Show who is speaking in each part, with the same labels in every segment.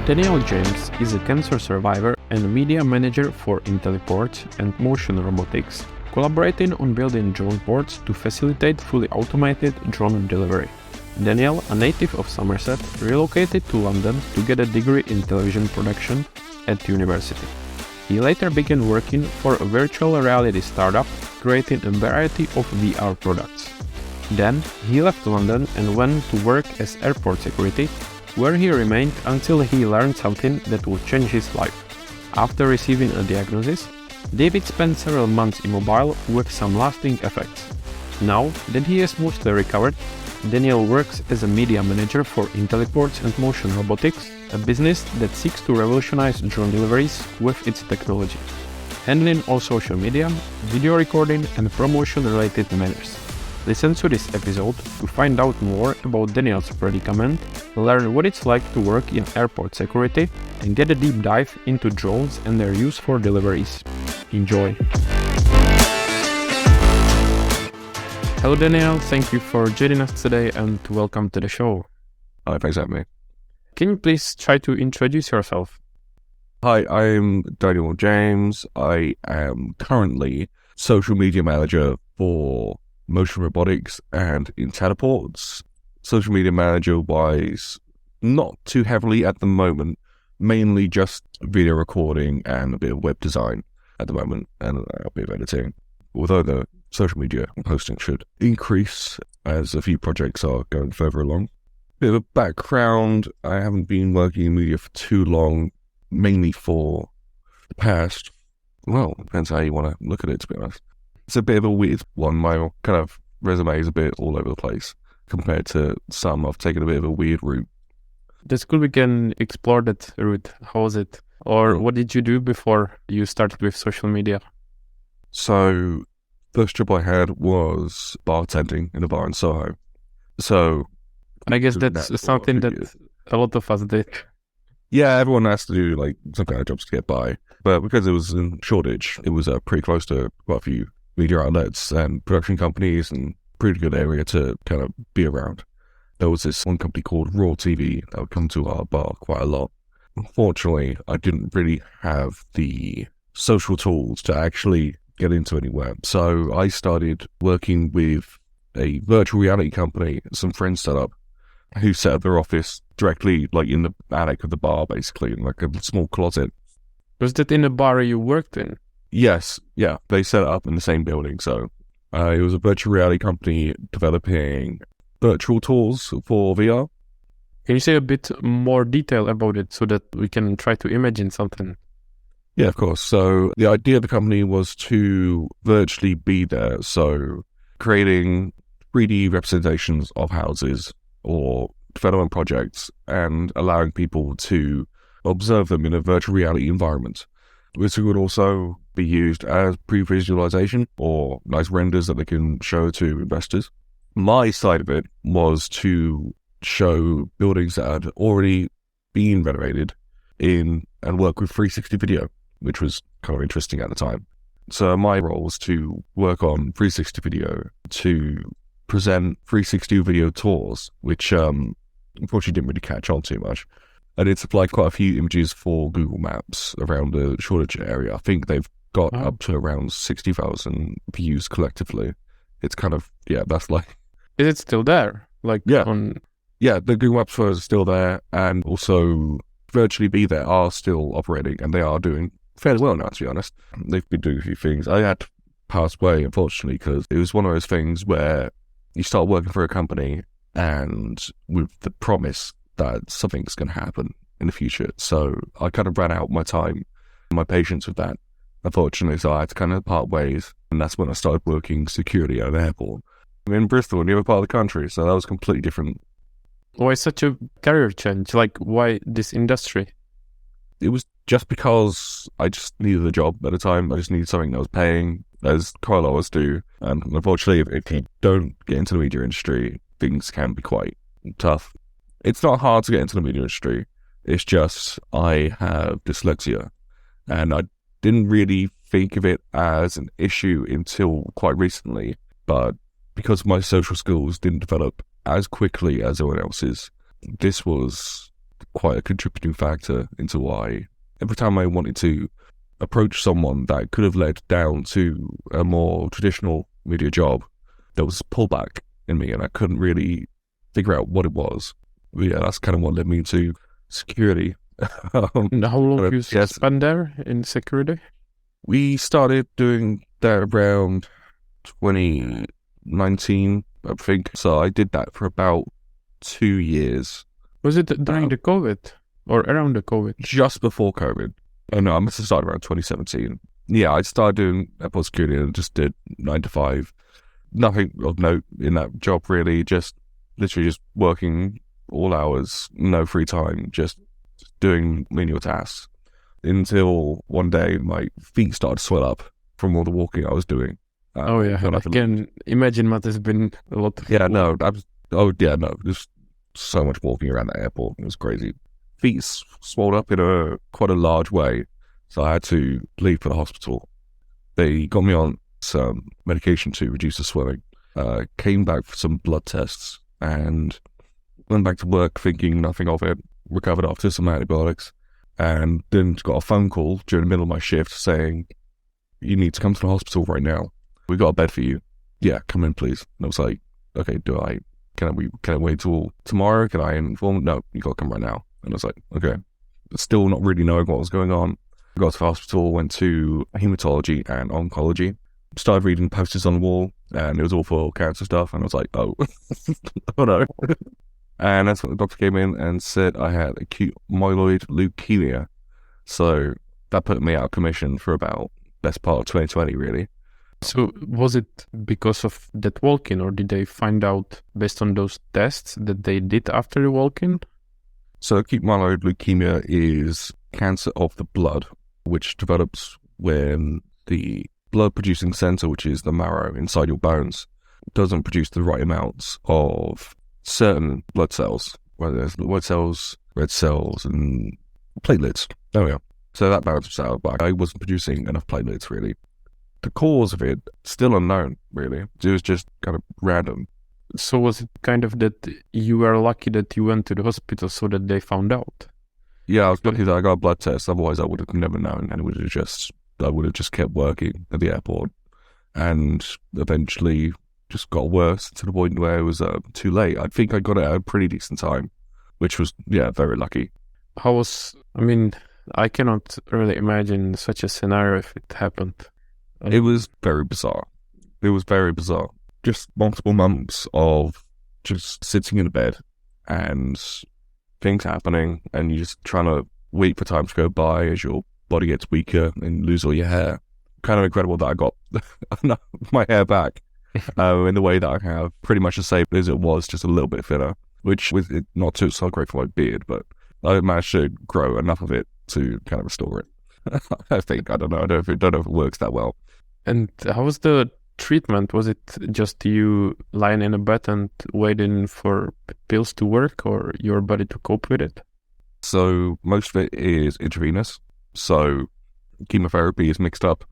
Speaker 1: Daniel James is a cancer survivor and media manager for Inteliports and Motion Robotics, collaborating on building drone ports to facilitate fully automated drone delivery. Daniel, a native of Somerset, relocated to London to get a degree in television production at university. He later began working for a virtual reality startup, creating a variety of VR products. Then, he left London and went to work as airport security, where he remained until he learned something that would change his life. After receiving a diagnosis, David spent several months immobile with some lasting effects. Now that he is mostly recovered, Daniel works as a media manager for Inteliports and Motion Robotics, a business that seeks to revolutionize drone deliveries with its technology, handling all social media, video recording and promotion-related matters. Listen to this episode to find out more about Daniel's predicament, learn what it's like to work in airport security, and get a deep dive into drones and their use for deliveries. Enjoy! Hello Daniel, thank you for joining us today and welcome to the show.
Speaker 2: Hi, thanks for having me.
Speaker 1: Can you please try to introduce yourself?
Speaker 2: Hi, I'm Daniel James. I am currently social media manager for Motion Robotics and Inteliports. Social media manager wise, not too heavily at the moment, mainly just video recording and a bit of web design at the moment, and a bit of editing. Although the social media posting should increase as a few projects are going further along. Bit of a background, I haven't been working in media for too long, mainly for the past, well, depends how you want to look at it, to be honest. It's a bit of a weird one. My kind of resume is a bit all over the place compared to some. I've taken a bit of a weird route.
Speaker 1: That's cool, we can explore that route. How was it? Or what did you do before you started with social media?
Speaker 2: So, first job I had was bartending in a bar in Soho. So,
Speaker 1: I guess that's something that a lot of us did.
Speaker 2: Yeah, everyone has to do like some kind of jobs to get by. But because it was in Shoreditch, it was pretty close to quite a few media outlets and production companies, and pretty good area to kind of be around. There was this one company called Raw TV that would come to our bar quite a lot. Unfortunately, I didn't really have the social tools to actually get into anywhere. So I started working with a virtual reality company some friends set up, who set up their office directly like in the attic of the bar, basically, in like a small closet.
Speaker 1: Was that in a bar you worked in?
Speaker 2: Yes, yeah, they set it up in the same building. So it was a virtual reality company developing virtual tours for VR.
Speaker 1: Can you say a bit more detail about it so that we can try to imagine something?
Speaker 2: Yeah, of course. So the idea of the company was to virtually be there. So creating 3D representations of houses or development projects and allowing people to observe them in a virtual reality environment. This would also be used as pre-visualization or nice renders that they can show to investors. My side of it was to show buildings that had already been renovated in and work with 360 video, which was kind of interesting at the time. So my role was to work on 360 video to present 360 video tours, which unfortunately didn't really catch on too much. I did supply quite a few images for Google Maps around the Shoreditch area. I think they've got up to around 60,000 views collectively. It's kind of, yeah, that's like...
Speaker 1: Is it still there? Like,
Speaker 2: yeah, yeah, the Google Maps are still there, and also Virtually Be There are still operating, and they are doing fairly well now, to be honest. They've been doing a few things. I had to pass away, unfortunately, because it was one of those things where you start working for a company and with the promise that something's going to happen in the future. So I kind of ran out my time, my patience with that, unfortunately. So I had to kind of part ways. And that's when I started working security at an airport. I'm in Bristol, in the other part of the country. So that was completely different.
Speaker 1: Why such a career change? Like, why this industry?
Speaker 2: It was just because I just needed a job at the time. I just needed something that was paying, as quite a lot of us do. And unfortunately, if you don't get into the media industry, things can be quite tough. It's not hard to get into the media industry. It's just I have dyslexia, and I didn't really think of it as an issue until quite recently. But because my social skills didn't develop as quickly as everyone else's, this was quite a contributing factor into why every time I wanted to approach someone that could have led down to a more traditional media job, there was pullback in me and I couldn't really figure out what it was. But yeah, that's kind of what led me to security.
Speaker 1: And how long you
Speaker 2: Yes,
Speaker 1: spent there in security?
Speaker 2: we started doing that around 2019, I think. So I did that for about 2 years.
Speaker 1: Was it during the COVID or around the COVID?
Speaker 2: Just before COVID. Oh no, I must have started around 2017. Yeah, I started doing airport security and just did 9 to 5. Nothing of note in that job really, just literally just working all hours, no free time, just doing menial tasks. Until one day my feet started to swell up from all the walking I was doing.
Speaker 1: Oh yeah, I can imagine that has been a lot of
Speaker 2: there's so much walking around the airport. It was crazy. Feet swelled up in quite a large way, so I had to leave for the hospital. They got me on some medication to reduce the swelling. Came back for some blood tests and went back to work thinking nothing of it. Recovered after some antibiotics, and then got a phone call during the middle of my shift saying, "You need to come to the hospital right now. We got a bed for you. Yeah, come in, please." And I was like, "Okay, can I wait till tomorrow? Can I inform?" "No, you got to come right now." And I was like, "Okay." Still not really knowing what was going on. Got to the hospital, went to hematology and oncology. Started reading posters on the wall, and it was all for cancer stuff. And I was like, "Oh, oh no." And that's when the doctor came in and said I had acute myeloid leukemia. So that put me out of commission for about best part of 2020, really.
Speaker 1: So was it because of that walk-in, or did they find out based on those tests that they did after the walk-in?
Speaker 2: So acute myeloid leukemia is cancer of the blood, which develops when the blood-producing center, which is the marrow inside your bones, doesn't produce the right amounts of certain blood cells, whether there's white cells, red cells, and platelets. There we are. So that balances out, but I wasn't producing enough platelets, really. The cause of it, still unknown, really. It was just kind of random.
Speaker 1: So was it kind of that you were lucky that you went to the hospital so that they found out?
Speaker 2: Yeah, I was lucky that I got a blood test, otherwise I would have never known, and I would have just kept working at the airport, and eventually just got worse to the point where it was too late. I think I got it at a pretty decent time, which was, very lucky.
Speaker 1: I cannot really imagine such a scenario if it happened.
Speaker 2: It was very bizarre. Just multiple months of just sitting in a bed and things happening, and you're just trying to wait for time to go by as your body gets weaker and lose all your hair. Kind of incredible that I got my hair back in the way that I have, pretty much the same as it was, just a little bit thinner, which was not too so great for my beard, but I managed to grow enough of it to kind of restore it. I think. I don't know if it works that well.
Speaker 1: And how was the treatment? Was it just you lying in a bed and waiting for pills to work, or your body to cope with it?
Speaker 2: So most of it is intravenous. So chemotherapy is mixed up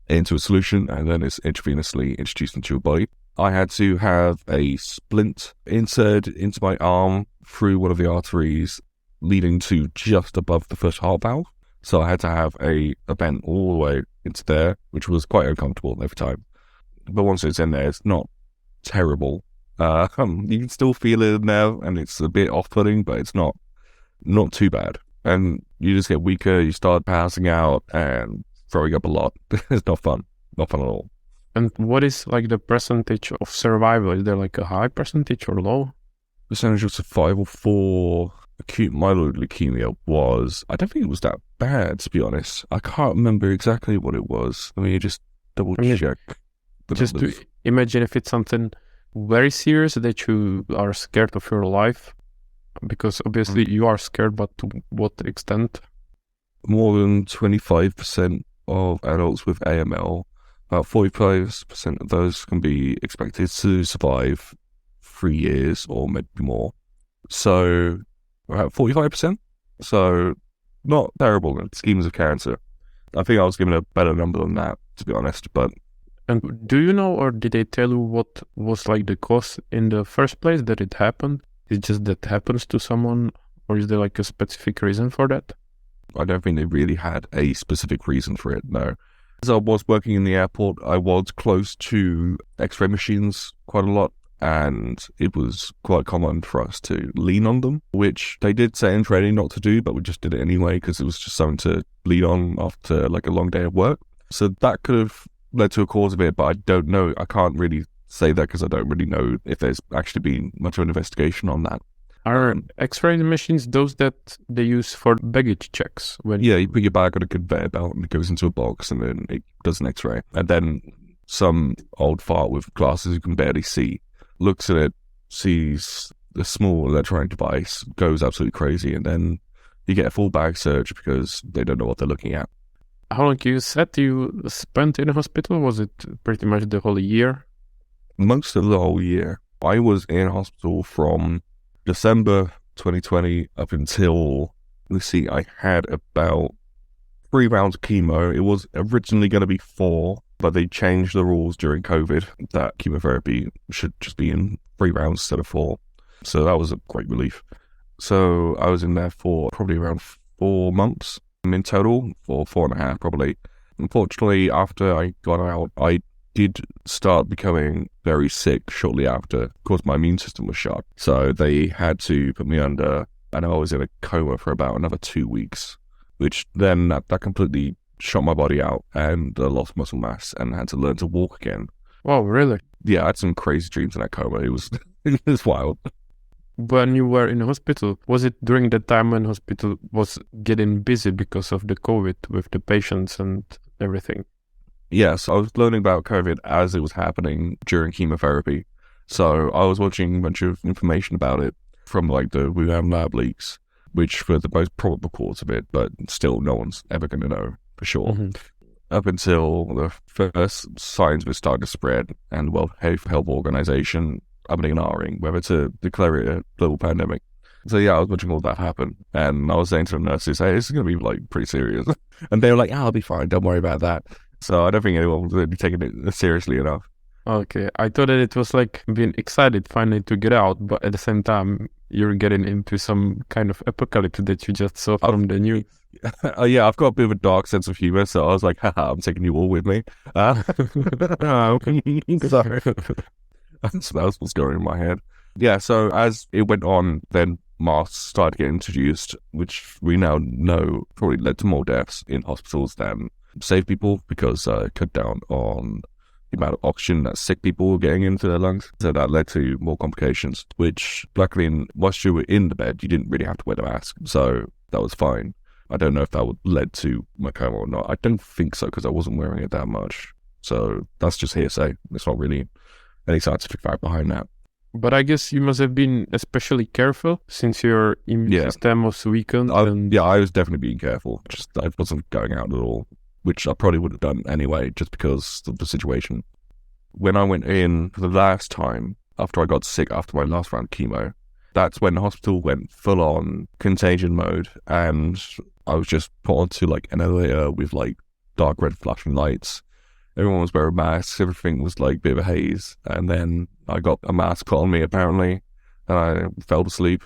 Speaker 2: into a solution and then it's intravenously introduced into your body. I had to have a splint inserted into my arm through one of the arteries leading to just above the first heart valve. So I had to have a vent all the way into there, which was quite uncomfortable every time. But once it's in there, it's not terrible. You can still feel it in there, and it's a bit off-putting, but it's not too bad. And you just get weaker, you start passing out and throwing up a lot. It's not fun. Not fun at all.
Speaker 1: And what is like the percentage of survival? Is there like a high percentage or low?
Speaker 2: Percentage of survival for acute myeloid leukemia was, I don't think it was that bad, to be honest. I can't remember exactly what it was. Let me just double check.
Speaker 1: Just to imagine if it's something very serious that you are scared of your life, because obviously you are scared, but to what extent?
Speaker 2: More than 25% of adults with AML, about 45% of those can be expected to survive 3 years or maybe more. So about 45%. So not terrible in schemes of cancer. I think I was given a better number than that, to be honest.
Speaker 1: And do you know, or did they tell you what was like the cause in the first place that it happened? It's just that happens to someone Or is there like a specific reason for that?
Speaker 2: I don't think they really had a specific reason for it, no. As I was working in the airport, I was close to X-ray machines quite a lot, and it was quite common for us to lean on them, which they did say in training not to do, but we just did it anyway because it was just something to lean on after like a long day of work. So that could have led to a cause of it, but I don't know. I can't really say that because I don't really know if there's actually been much of an investigation on that.
Speaker 1: Are X-ray machines those that they use for baggage checks?
Speaker 2: Yeah, you put your bag on a conveyor belt and it goes into a box and then it does an X-ray. And then some old fart with glasses you can barely see looks at it, sees the small electronic device, goes absolutely crazy, and then you get a full bag search because they don't know what they're looking at.
Speaker 1: How long you said you spent in a hospital? Was it pretty much the whole year?
Speaker 2: Most of the whole year. I was in hospital from December 2020 up until, let's see, I had about 3 rounds of chemo. It was originally going to be 4, but they changed the rules during COVID that chemotherapy should just be in 3 rounds instead of 4. So that was a great relief. So I was in there for probably around 4 months in total, or 4.5 probably. Unfortunately, after I got out, I did start becoming very sick shortly after because my immune system was shot. So they had to put me under, and I was in a coma for about another 2 weeks, which then that completely shot my body out and lost muscle mass and had to learn to walk again.
Speaker 1: Oh, really?
Speaker 2: Yeah, I had some crazy dreams in that coma. It was it was wild.
Speaker 1: When you were in hospital, was it during the time when hospital was getting busy because of the COVID with the patients and everything?
Speaker 2: Yes, I was learning about COVID as it was happening during chemotherapy. So I was watching a bunch of information about it from like the Wuhan lab leaks, which were the most probable cause of it, but still no one's ever going to know for sure.
Speaker 1: Mm-hmm.
Speaker 2: Up until the first signs of it started to spread and the World Health Organization upping and ahhing whether to declare it a global pandemic. So yeah, I was watching all that happen, and I was saying to the nurses, hey, this is going to be like pretty serious. And they were like, I'll be fine, don't worry about that. So I don't think anyone was really taking it seriously enough.
Speaker 1: Okay, I thought that it was like being excited finally to get out, but at the same time, you're getting into some kind of apocalypse that you just saw from the news.
Speaker 2: Yeah, I've got a bit of a dark sense of humor, so I was like, haha, I'm taking you all with me. Sorry. So that was what's going in my head. Yeah, so as it went on, then masks started getting introduced, which we now know probably led to more deaths in hospitals than saved people because it cut down on the amount of oxygen that sick people were getting into their lungs. So that led to more complications, which luckily, once you were in the bed, you didn't really have to wear the mask. So that was fine. I don't know if that would led to my coma or not. I don't think so because I wasn't wearing it that much. So that's just hearsay. It's not really any scientific fact behind that.
Speaker 1: But I guess you must have been especially careful since your immune system was weakened.
Speaker 2: Yeah, I was definitely being careful. Just I wasn't going out at all, which I probably would have done anyway, just because of the situation. When I went in for the last time, after I got sick after my last round of chemo, that's when the hospital went full on contagion mode, and I was just put onto like an elevator with like dark red flashing lights. Everyone was wearing masks. Everything was like a bit of a haze. And then I got a mask put on me, apparently, and I fell asleep.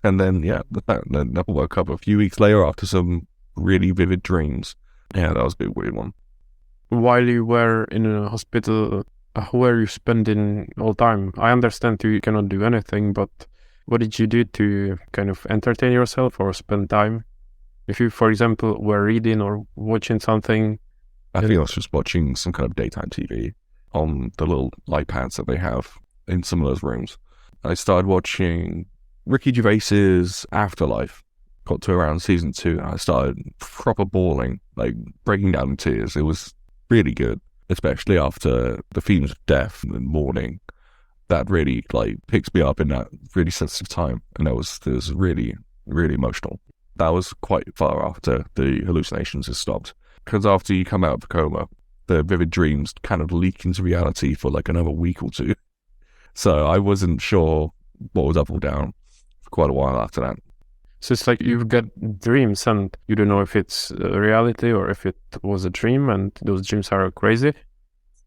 Speaker 2: And then, yeah, then I woke up a few weeks later after some really vivid dreams. Yeah, that was a bit weird one.
Speaker 1: While you were in a hospital, how were you spending all time? I understand you cannot do anything, but what did you do to kind of entertain yourself or spend time? If you, for example, were reading or watching something.
Speaker 2: I think I was just watching some kind of daytime TV on the little iPads that they have in some of those rooms. I started watching Ricky Gervais's Afterlife. Got to around season 2 and I started proper bawling, like breaking down in tears. It was really good, especially after the themes of death and mourning. That really like picks me up in that really sensitive time, and it was really, really emotional. That was quite far after the hallucinations had stopped. Because after you come out of the coma, the vivid dreams kind of leak into reality for like another week or 2. So I wasn't sure what was up or down for quite a while after that.
Speaker 1: So it's like you've got dreams and you don't know if it's reality or if it was a dream, and those dreams are crazy?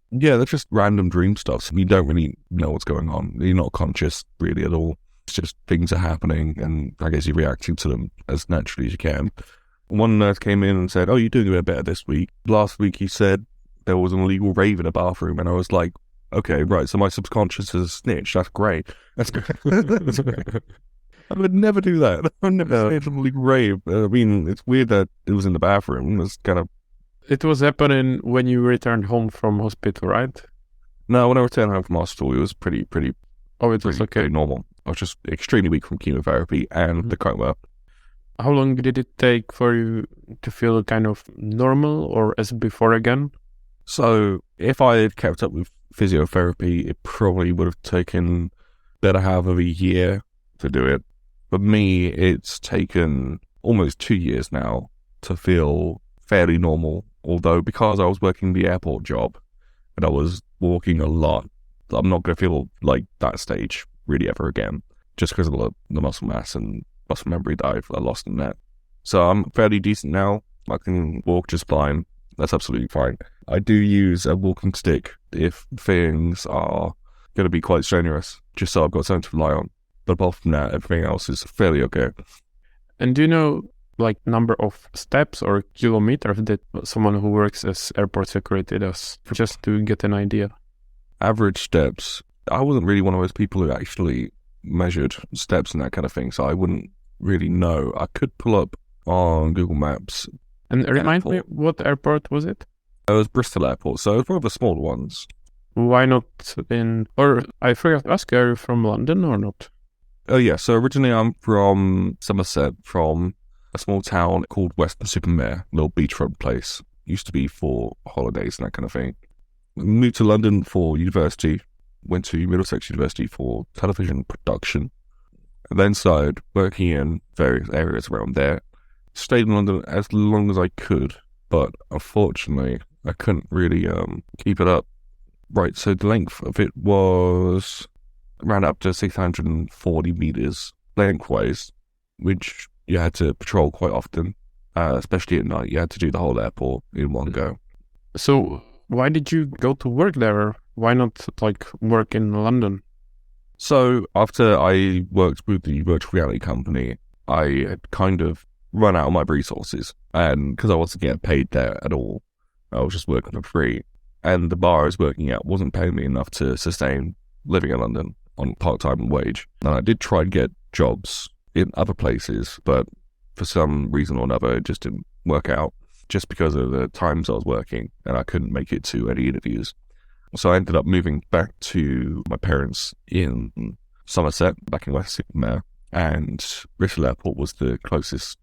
Speaker 2: Yeah, they're just random dream stuff. So you don't really know what's going on. You're not conscious really at all. It's just things are happening, and I guess you're reacting to them as naturally as you can. One nurse came in and said, "Oh, you're doing a bit better this week. Last week you said there was an illegal rave in a bathroom," and I was like, "Okay, right. So my subconscious is a snitch. That's great. That's great. That's great. I would never do that. I would never say an illegal rave. I mean, it's weird that it was in the bathroom. It's kind of
Speaker 1: It was happening when you returned home from hospital, right?
Speaker 2: no. When I returned home from hospital, it was pretty
Speaker 1: Oh, it was okay.
Speaker 2: normal. I was just extremely weak from chemotherapy and the coma.
Speaker 1: How long did it take for you to feel kind of normal or as before again?
Speaker 2: So if I had kept up with physiotherapy, it probably would have taken better half of a year to do it. For me, it's taken almost 2 years now to feel fairly normal. Although because I was working the airport job and I was walking a lot, I'm not going to feel like that stage really ever again, just because of the muscle mass and muscle memory that I've lost in that. So I'm fairly decent now. I can walk just fine. That's absolutely fine. I do use a walking stick if things are going to be quite strenuous, just so I've got something to rely on. But apart from that, everything else is fairly okay.
Speaker 1: And do you know, like, number of steps or kilometers that someone who works as airport security does, just to get an idea?
Speaker 2: Average steps. I wasn't really one of those people who actually measured steps and that kind of thing, so I wouldn't really know. I could pull up on Google Maps.
Speaker 1: And remind me, what airport was it?
Speaker 2: It was Bristol Airport, so it's one of the smaller ones.
Speaker 1: Why not or I forgot to ask, are you from London or not?
Speaker 2: Oh yeah, so originally I'm from Somerset, from a small town called Weston-super-Mare, little beachfront place. Used to be for holidays and that kind of thing. Moved to London for university, went to Middlesex University for television production, and then started working in various areas around there. Stayed in London as long as I could, but unfortunately I couldn't really keep it up. Right, so the length of it was around up to 640 meters lengthwise, which you had to patrol quite often, especially at night. You had to do the whole airport in one go.
Speaker 1: So why did you go to work there? Why not like work in London?
Speaker 2: So after I worked with the virtual reality company, I had kind of run out of my resources, and because I wasn't getting paid there at all, I was just working for free. And the bar I was working at wasn't paying me enough to sustain living in London on part-time wage. And I did try and get jobs in other places, but for some reason or another, it just didn't work out, just because of the times I was working, and I couldn't make it to any interviews. So I ended up moving back to my parents in Somerset, back in Weston-super-Mare, and Bristol Airport was the closest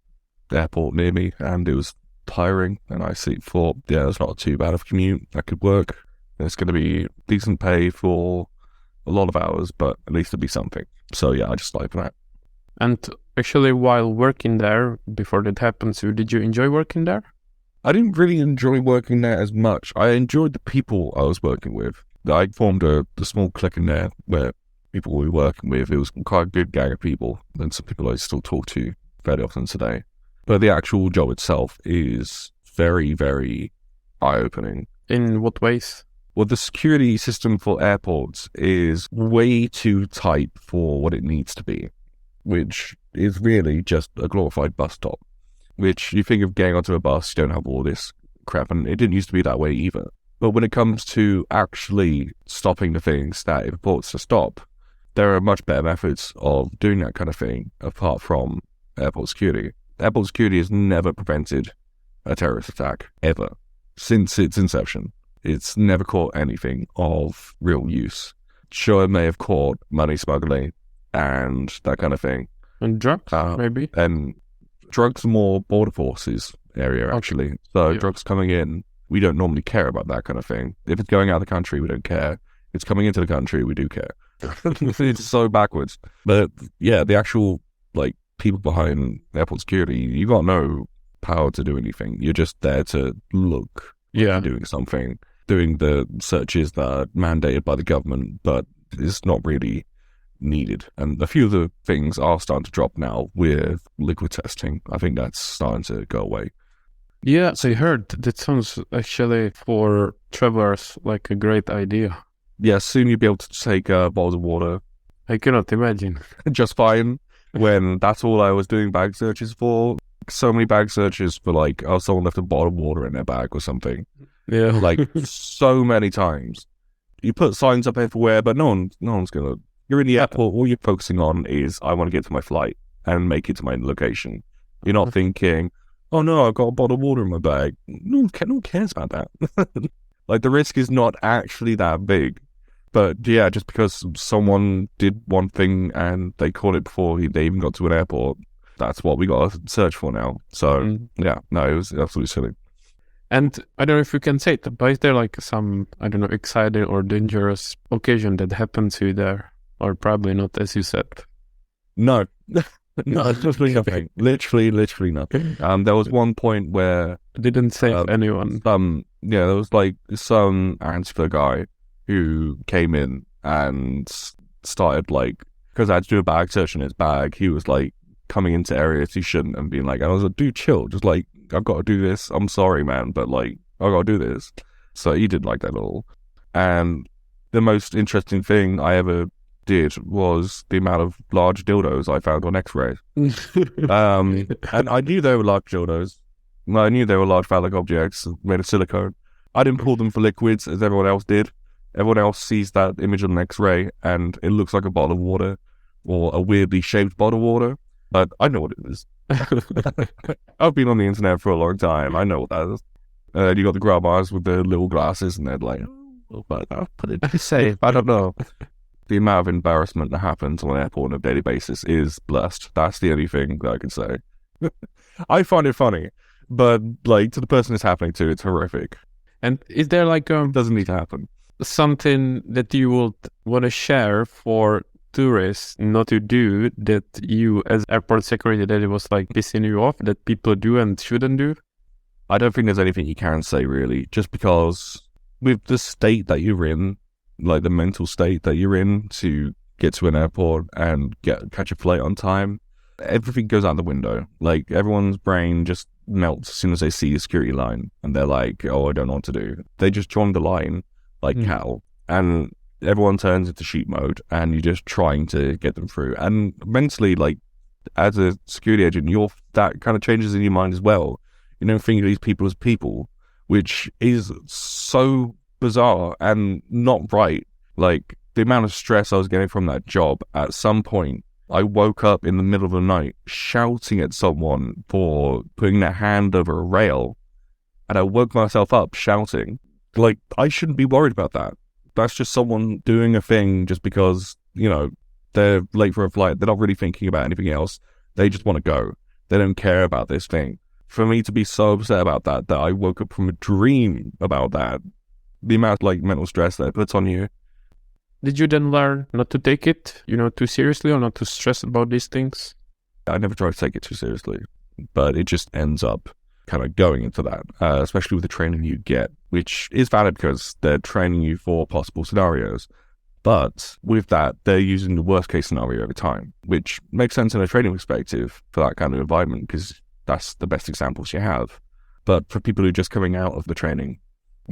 Speaker 2: airport near me, and it was tiring, and I thought, yeah, it's not too bad of a commute. I could work. It's going to be decent pay for a lot of hours, but at least it'd be something. So yeah, I just applied for that.
Speaker 1: And actually, while working there, before that happened, so did you enjoy working there?
Speaker 2: I didn't really enjoy working there as much. I enjoyed the people I was working with. I formed a small clique in there where people we were working with, it was quite a good gang of people, and some people I still talk to fairly often today. But the actual job itself is very, very eye-opening.
Speaker 1: In what ways?
Speaker 2: Well, the security system for airports is way too tight for what it needs to be, which is really just a glorified bus stop. Which you think of getting onto a bus, you don't have all this crap, and it didn't used to be that way either. But when it comes to actually stopping the things that it purports to stop, there are much better methods of doing that kind of thing apart from airport security. Airport security has never prevented a terrorist attack, ever. Since its inception, it's never caught anything of real use. Sure, it may have caught money smuggling and that kind of thing.
Speaker 1: And drugs, maybe?
Speaker 2: And drugs are more border forces area, actually. So drugs coming in, we don't normally care about that kind of thing. If it's going out of the country, we don't care. If it's coming into the country, we do care. It's so backwards. But yeah, the actual, like, people behind airport security, you got no power to do anything. You're just there to look like you're doing something, doing the searches that are mandated by the government, but it's not really needed. And a few of the things are starting to drop now with liquid testing. I think that's starting to go away.
Speaker 1: Yeah, I heard. That sounds actually for travelers like a great idea.
Speaker 2: Yeah, soon you'll be able to take bottles of water
Speaker 1: I cannot imagine.
Speaker 2: just fine when that's all I was doing bag searches for. So many bag searches for like, oh, someone left a bottle of water in their bag or something.
Speaker 1: Yeah.
Speaker 2: Like so many times. You put signs up everywhere, but no one's gonna. You're in the airport. All you're focusing on is I want to get to my flight and make it to my location. You're not thinking, oh no, I've got a bottle of water in my bag. No one cares about that. Like the risk is not actually that big. But yeah, just because someone did one thing and they caught it before they even got to an airport, that's what we got to search for now. So yeah, no, it was absolutely silly.
Speaker 1: And I don't know if you can say it, but is there like some, I don't know, exciting or dangerous occasion that happened to you there? Or probably not, as you said.
Speaker 2: No, no, literally nothing. Literally nothing. There was one point where
Speaker 1: Didn't save anyone.
Speaker 2: There was like some Antifa guy who came in and started like, because I had to do a bag search in his bag, he was like coming into areas he shouldn't and being like, and I was like, dude, chill, just like, I've got to do this. I'm sorry, man, but like, I've got to do this. So he did like that little. And the most interesting thing I ever did was the amount of large dildos I found on X-rays. And I knew they were large dildos. I knew they were large phallic objects made of silicone. I didn't pull them for liquids as everyone else did. Everyone else sees that image on an X-ray and it looks like a bottle of water or a weirdly shaped bottle of water. But I know what it is. I've been on the internet for a long time. I know what that is. You got the grandmas with the little glasses and they're like, oh, but I'll put it to be safe. I don't know. The amount of embarrassment that happens on an airport on a daily basis is blessed. That's the only thing that I can say. I find it funny, but like to the person it's happening to, it's horrific.
Speaker 1: And is there like
Speaker 2: It doesn't need to happen.
Speaker 1: Something that you would want to share for tourists not to do that you as airport security that it was like pissing you off that people do and shouldn't do?
Speaker 2: I don't think there's anything you can say really, just because with the state that you're in, like the mental state that you're in to get to an airport and catch a flight on time, everything goes out the window. Like everyone's brain just melts as soon as they see a security line and they're like, oh, I don't know what to do. They just join the line like cattle and everyone turns into sheep mode and you're just trying to get them through. And mentally, like as a security agent, that kind of changes in your mind as well. You don't think of these people as people, which is so bizarre and not right. Like the amount of stress I was getting from that job, at some point I woke up in the middle of the night shouting at someone for putting their hand over a rail, and I woke myself up shouting. Like, I shouldn't be worried about that. That's just someone doing a thing just because, they're late for a flight. They're not really thinking about anything else. They just want to go. They don't care about this thing. For me to be so upset about that I woke up from a dream about that, the amount of mental stress that it puts on you.
Speaker 1: Did you then learn not to take it, too seriously or not to stress about these things?
Speaker 2: I never try to take it too seriously, but it just ends up kind of going into that, especially with the training you get, which is valid because they're training you for possible scenarios. But with that, they're using the worst case scenario every time, which makes sense in a training perspective for that kind of environment because that's the best examples you have. But for people who are just coming out of the training,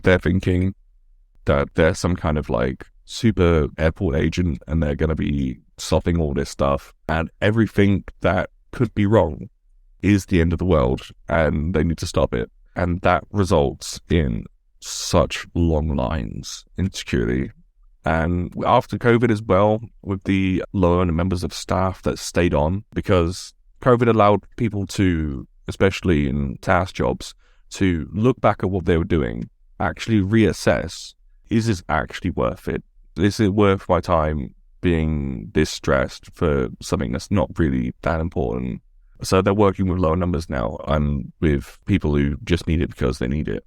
Speaker 2: they're thinking that they're some kind of super airport agent and they're going to be stopping all this stuff, and everything that could be wrong is the end of the world and they need to stop it. And that results in such long lines in security. And after COVID as well, with the lower numbers of staff that stayed on, because COVID allowed people to, especially in task jobs, to look back at what they were doing, actually reassess, is this actually worth it? Is it worth my time being this stressed for something that's not really that important? So they're working with lower numbers now and with people who just need it because they need it.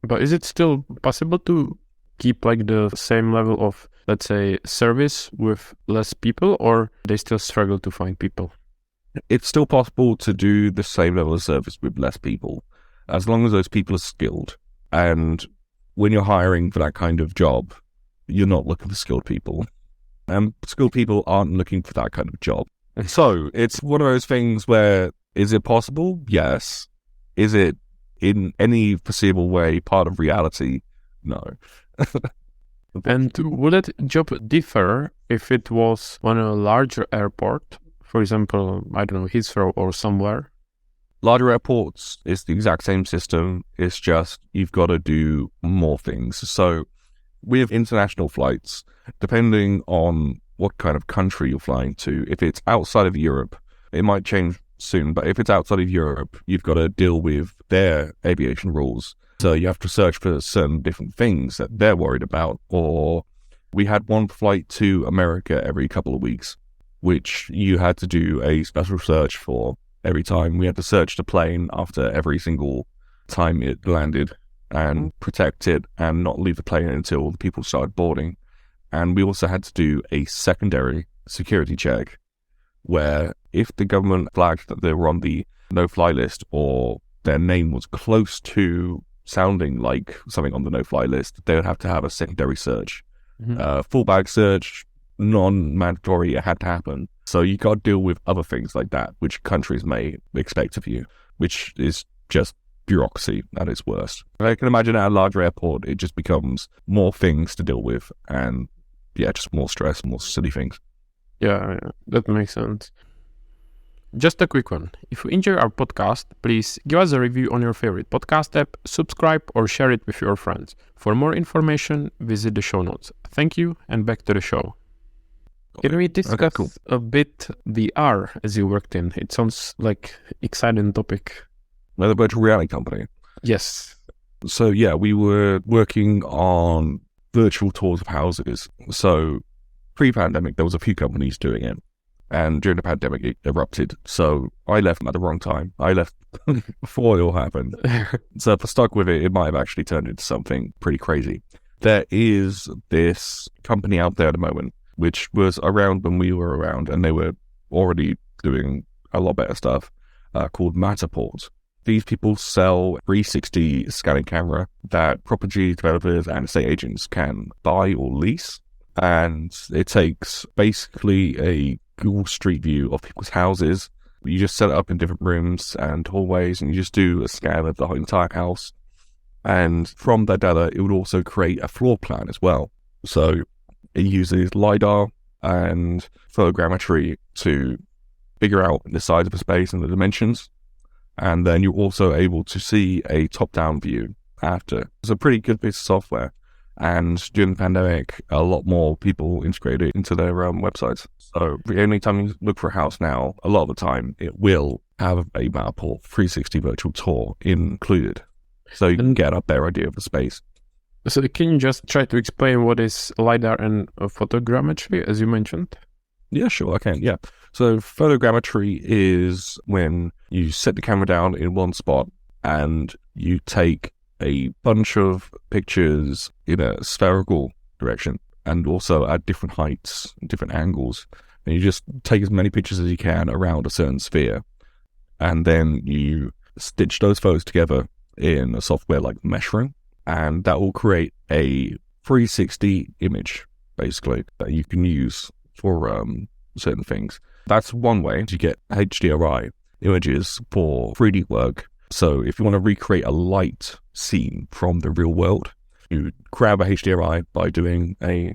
Speaker 1: But is it still possible to keep the same level of, let's say, service with less people, or they still struggle to find people?
Speaker 2: It's still possible to do the same level of service with less people, as long as those people are skilled. And when you're hiring for that kind of job, you're not looking for skilled people. And skilled people aren't looking for that kind of job. So it's one of those things where, is it possible? Yes. Is it in any foreseeable way part of reality? No.
Speaker 1: And would that job differ if it was on a larger airport? For example, I don't know, Heathrow or somewhere?
Speaker 2: Larger airports is the exact same system. It's just you've got to do more things. So with international flights, depending on what kind of country you're flying to, if it's outside of Europe, it might change soon. But if it's outside of Europe, you've got to deal with their aviation rules. So you have to search for certain different things that they're worried about. Or we had one flight to America every couple of weeks, which you had to do a special search for every time. We had to search the plane after every single time it landed and protect it and not leave the plane until the people started boarding. And we also had to do a secondary security check where if the government flagged that they were on the no-fly list or their name was close to sounding like something on the no-fly list, they would have to have a secondary search. Full bag search, non-mandatory, it had to happen. So you got to deal with other things like that, which countries may expect of you, which is just bureaucracy at its worst. I can imagine at a larger airport, it just becomes more things to deal with and, yeah, just more stress, more silly things.
Speaker 1: Yeah, that makes sense. Just a quick one. If you enjoy our podcast, please give us a review on your favorite podcast app, subscribe or share it with your friends. For more information, visit the show notes. Thank you, and back to the show. Can we discuss a bit VR as you worked in? It sounds like exciting topic.
Speaker 2: The virtual reality company.
Speaker 1: Yes.
Speaker 2: So yeah, we were working on virtual tours of houses. So pre-pandemic, there was a few companies doing it. And during the pandemic, it erupted. So I left at the wrong time. I left before it all happened. So if I stuck with it, it might have actually turned into something pretty crazy. There is this company out there at the moment, which was around when we were around, and they were already doing a lot better stuff, called Inteliports. These people sell 360 scanning camera that property developers and estate agents can buy or lease. And it takes basically a Google Street View of people's houses. You just set it up in different rooms and hallways, and you just do a scan of the entire house. And from that data, it would also create a floor plan as well. So it uses LiDAR and photogrammetry to figure out the size of a space and the dimensions. And then you're also able to see a top-down view after. It's a pretty good piece of software. And during the pandemic, a lot more people integrated it into their websites. So any time you look for a house now, a lot of the time, it will have a Matterport 360 virtual tour included. So you can get a better idea of the space.
Speaker 1: So can you just try to explain what is LiDAR and photogrammetry, as you mentioned?
Speaker 2: Yeah, sure, I can, yeah. So photogrammetry is when you set the camera down in one spot and you take a bunch of pictures in a spherical direction and also at different heights, different angles. And you just take as many pictures as you can around a certain sphere. And then you stitch those photos together in a software like Meshroom. And that will create a 360 image, basically, that you can use for certain things. That's one way to get HDRI images for 3D work. So if you want to recreate a light scene from the real world, you grab a HDRI by doing a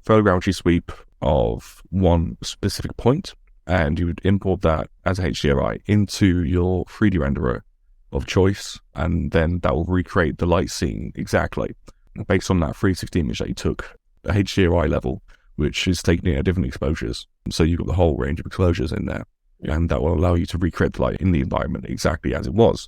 Speaker 2: photogrammetry sweep of one specific point, and you would import that as a HDRI into your 3D renderer of choice, and then that will recreate the light scene exactly based on that 360 image that you took, a HDRI level, which is taken at different exposures. So you've got the whole range of exposures in there, and that will allow you to recreate the light in the environment exactly as it was.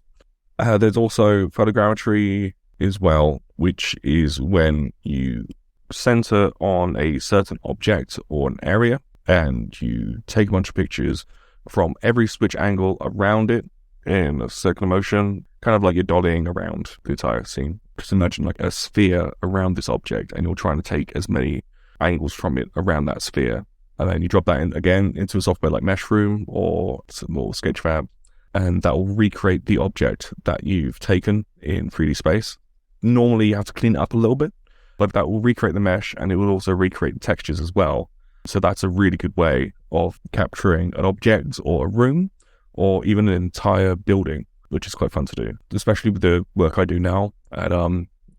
Speaker 2: There's also photogrammetry as well, which is when you center on a certain object or an area, and you take a bunch of pictures from every switch angle around it in a circular motion, kind of like you're dollying around the entire scene. Just imagine like a sphere around this object, and you're trying to take as many angles from it around that sphere. And then you drop that in again into a software like Meshroom or Sketchfab, and that will recreate the object that you've taken in 3D space. Normally you have to clean it up a little bit, but that will recreate the mesh, and it will also recreate the textures as well. So that's a really good way of capturing an object or a room, or even an entire building, which is quite fun to do, especially with the work I do now at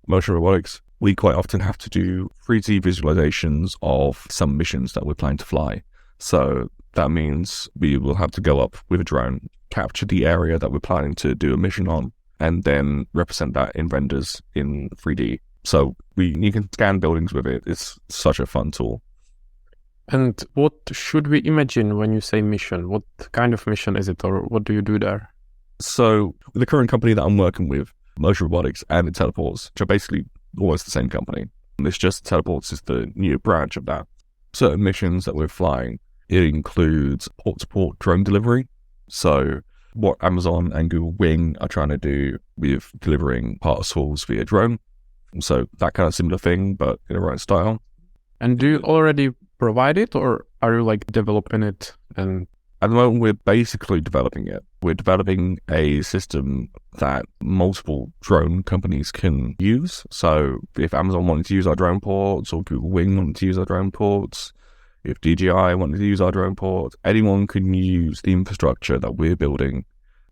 Speaker 2: Motion Robotics. we quite often have to do 3D visualizations of some missions that we're planning to fly. So that means we will have to go up with a drone, capture the area that we're planning to do a mission on, and then represent that in renders in 3D. So you can scan buildings with it. It's such a fun tool.
Speaker 1: And what should we imagine when you say mission? What kind of mission is it, or what do you do there?
Speaker 2: So the current company that I'm working with, Motion Robotics and Inteliports, which are basically almost the same company. It's just Inteliports is the new branch of that. Certain missions that we're flying, it includes port-to-port drone delivery. So what Amazon and Google Wing are trying to do with delivering parcels via drone. So that kind of similar thing, but in a right style.
Speaker 1: And do you already provide it, or are you like developing it? And
Speaker 2: at the moment, we're basically developing it. We're developing a system that multiple drone companies can use. So if Amazon wanted to use our drone ports, or Google Wing wanted to use our drone ports, if DJI wanted to use our drone ports, anyone can use the infrastructure that we're building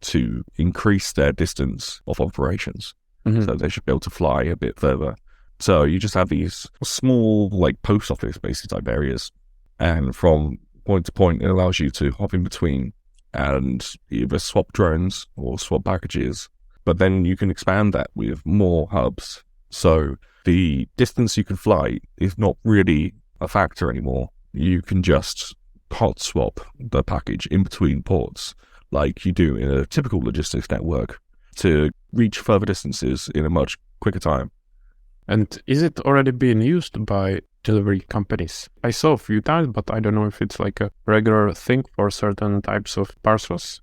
Speaker 2: to increase their distance of operations. So they should be able to fly a bit further. So you just have these small, like post office basically type areas. And from point to point, it allows you to hop in between and either swap drones or swap packages. But then you can expand that with more hubs. So the distance you can fly is not really a factor anymore. You can just hot swap the package in between ports like you do in a typical logistics network to reach further distances in a much quicker time.
Speaker 1: And is it already being used by delivery companies? I saw a few times, but I don't know if it's like a regular thing for certain types of parcels.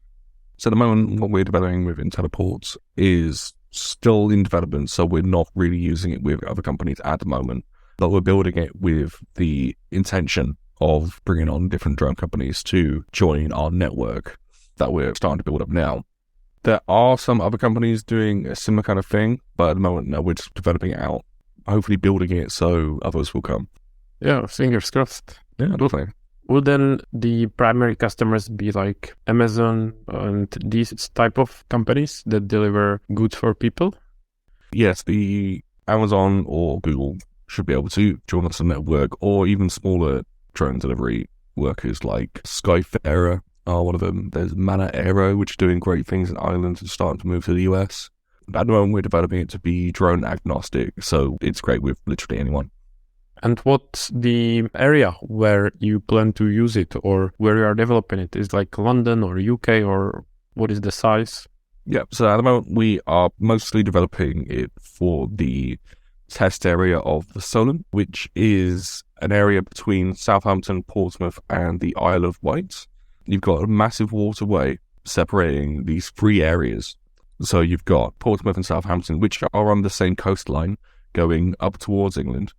Speaker 2: So at the moment, what we're developing with Inteliports is still in development, so we're not really using it with other companies at the moment, but we're building it with the intention of bringing on different drone companies to join our network that we're starting to build up now. There are some other companies doing a similar kind of thing, but at the moment, no, we're just developing it out, hopefully building it so others will come.
Speaker 1: Yeah, fingers crossed.
Speaker 2: Yeah, definitely.
Speaker 1: Will then the primary customers be like Amazon and these type of companies that deliver goods for people?
Speaker 2: Yes, the Amazon or Google should be able to join us on the network, or even smaller drone delivery workers like Skyfarer are one of them. There's Mana Aero, which is doing great things in Ireland and starting to move to the US. At the moment, we're developing it to be drone agnostic, so it's great with literally anyone.
Speaker 1: And what's the area where you plan to use it, or where you are developing it? Is it like London or UK, or what is the size?
Speaker 2: Yeah, so at the moment, we are mostly developing it for the test area of the Solent, which is an area between Southampton, Portsmouth, and the Isle of Wight. You've got a massive waterway separating these three areas. So you've got Portsmouth and Southampton, which are on the same coastline going up towards England.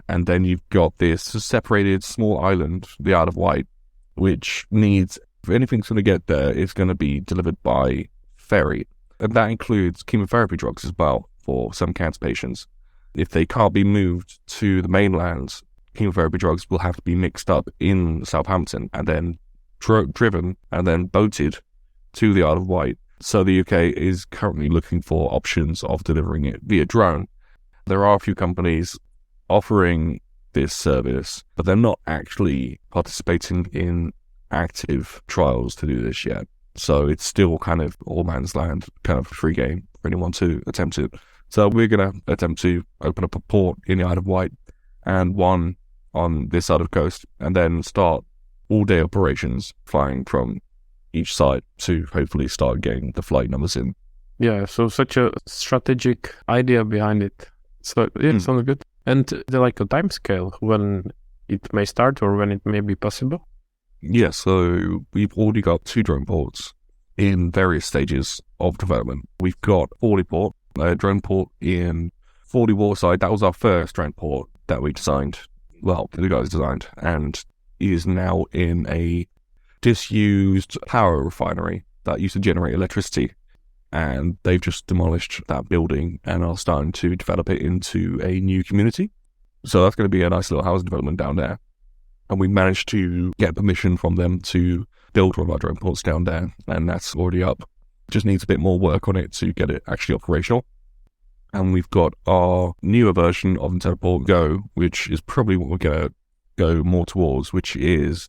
Speaker 2: And then you've got this separated small island, the Isle of Wight, which needs, if anything's going to get there, it's going to be delivered by ferry. And that includes chemotherapy drugs as well for some cancer patients. If they can't be moved to the mainland, chemotherapy drugs will have to be mixed up in Southampton and then driven and then boated to the Isle of Wight. So the UK is currently looking for options of delivering it via drone. There are a few companies offering this service, but they're not actually participating in active trials to do this yet. So it's still kind of all man's land, kind of free game for anyone to attempt it. So we're going to attempt to open up a port in the Isle of Wight and one on this side of the coast, and then start all-day operations flying from each side to hopefully start getting the flight numbers in.
Speaker 1: Yeah, so such a strategic idea behind it. So yeah, sounds good. And there like a time scale when it may start or when it may be possible?
Speaker 2: Yeah, so we've already got 2 drone ports in various stages of development. We've got Inteliports, a drone port in Fawley Waterside. That was our first drone port that we designed. Well, the guys designed, and is now in a disused power refinery that used to generate electricity. And they've just demolished that building and are starting to develop it into a new community. So that's going to be a nice little housing development down there. And we managed to get permission from them to build one of our drone ports down there, and that's already up. Just needs a bit more work on it to get it actually operational. And we've got our newer version of Intelliport Go, which is probably what we're going to go more towards, which is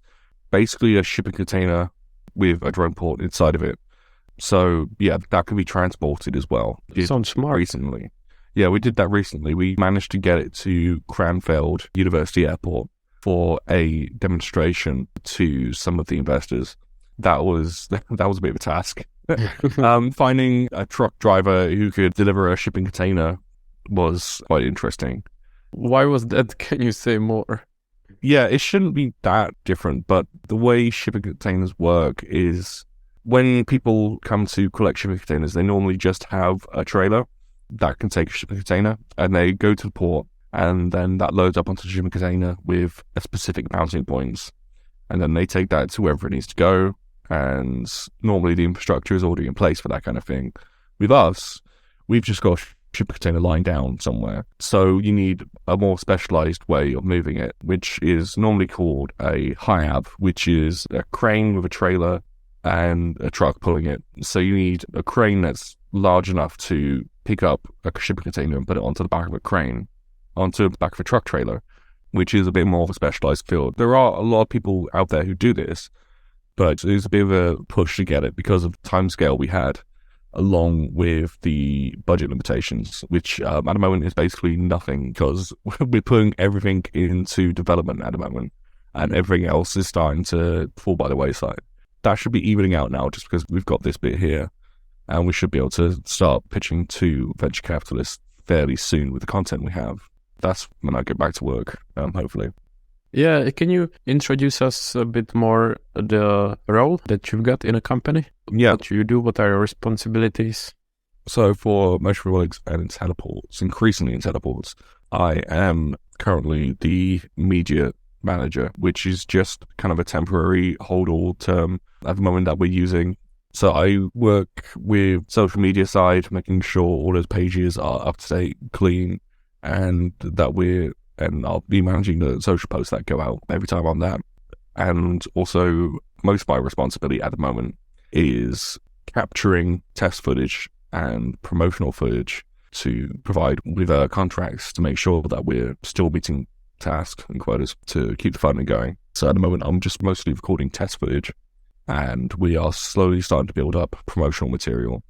Speaker 2: basically a shipping container with a drone port inside of it. So, yeah, that can be transported as well.
Speaker 1: Sounds smart.
Speaker 2: Recently. Yeah, we did that recently. We managed to get it to Cranfield University Airport for a demonstration to some of the investors. That was a bit of a task. Finding a truck driver who could deliver a shipping container was quite interesting.
Speaker 1: Why was that? Can you say more?
Speaker 2: Yeah, it shouldn't be that different, but the way shipping containers work is when people come to collect shipping containers, they normally just have a trailer that can take a shipping container, and they go to the port, and then that loads up onto the shipping container with a specific mounting points, and then they take that to wherever it needs to go, and normally the infrastructure is already in place for that kind of thing. With us, we've just got a shipping container lying down somewhere, so you need a more specialized way of moving it, which is normally called a HIAB, which is a crane with a trailer and a truck pulling it. So you need a crane that's large enough to pick up a shipping container and put it onto the back of a crane, onto the back of a truck trailer, which is a bit more of a specialized field. There are a lot of people out there who do this, but it was a bit of a push to get it because of the timescale we had, along with the budget limitations, which at the moment is basically nothing because we're putting everything into development at the moment, and everything else is starting to fall by the wayside. That should be evening out now just because we've got this bit here, and we should be able to start pitching to venture capitalists fairly soon with the content we have. That's when I get back to work, hopefully.
Speaker 1: Yeah, can you introduce us a bit more the role that you've got in a company?
Speaker 2: Yeah.
Speaker 1: What you do, what are your responsibilities?
Speaker 2: So for Motion Robotics and Inteliports, increasingly Inteliports, I am currently the media manager, which is just kind of a temporary hold-all term at the moment that we're using. So I work with social media side, making sure all those pages are up to date, clean, and I'll be managing the social posts that go out every time on that. And also, most of my responsibility at the moment is capturing test footage and promotional footage to provide with contracts to make sure that we're still meeting tasks and quotas to keep the funding going. So at the moment, I'm just mostly recording test footage, and we are slowly starting to build up promotional material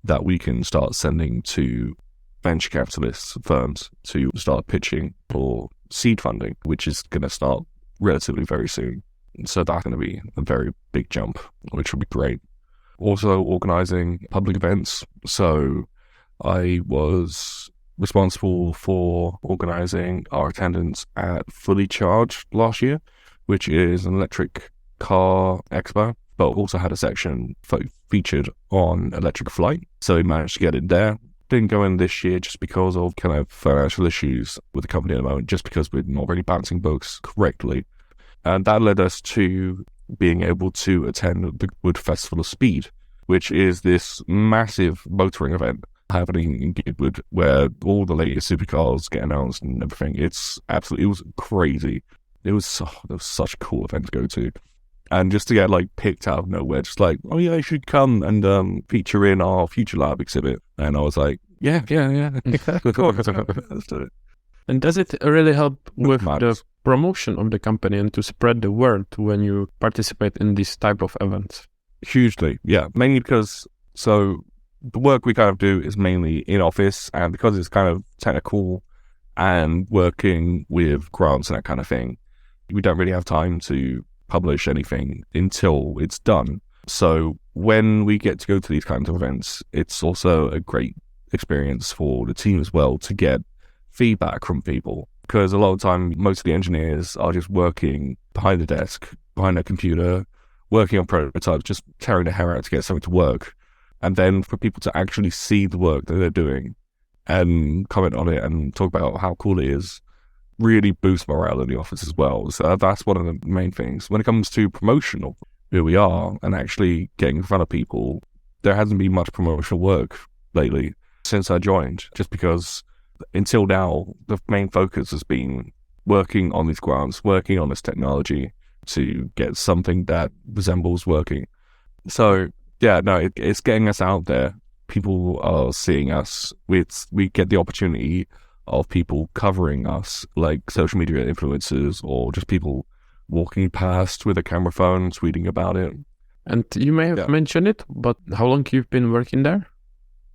Speaker 2: that we can start sending to venture capitalist firms to start pitching for seed funding, which is going to start relatively very soon. So that's going to be a very big jump, which will be great. Also organizing public events. So I was responsible for organizing our attendance at Fully Charged last year, which is an electric car expo, but also had a section featured on electric flight. So we managed to get in there. Didn't go in this year just because of kind of financial issues with the company at the moment, just because we're not really balancing books correctly. And that led us to being able to attend the Goodwood Festival of Speed, which is this massive motoring event happening in Goodwood where all the latest supercars get announced and everything. It was crazy. It was such a cool event to go to. And just to get picked out of nowhere, just oh yeah, you should come and feature in our Future Lab exhibit. And I was like, yeah. Of course, let's do it.
Speaker 1: And does it really help with the promotion of the company and to spread the word when you participate in this type of events?
Speaker 2: Hugely, yeah. Mainly because, so the work we kind of do is mainly in office, and because it's kind of technical and working with grants and that kind of thing, we don't really have time to publish anything until it's done. So when we get to go to these kinds of events, it's also a great experience for the team as well to get feedback from people, because a lot of the time most of the engineers are just working behind the desk, behind their computer, working on prototypes, just tearing their hair out to get something to work. And then for people to actually see the work that they're doing and comment on it and talk about how cool it is really boosts morale in the office as well. So that's one of the main things. When it comes to promotion of who we are and actually getting in front of people, there hasn't been much promotional work lately since I joined, just because until now, the main focus has been working on these grants, working on this technology to get something that resembles working. So yeah, no, it's getting us out there people are seeing us. We get the opportunity of people covering us, like social media influencers or just people walking past with a camera phone, tweeting about it.
Speaker 1: And you may have mentioned it, but how long you've been working there?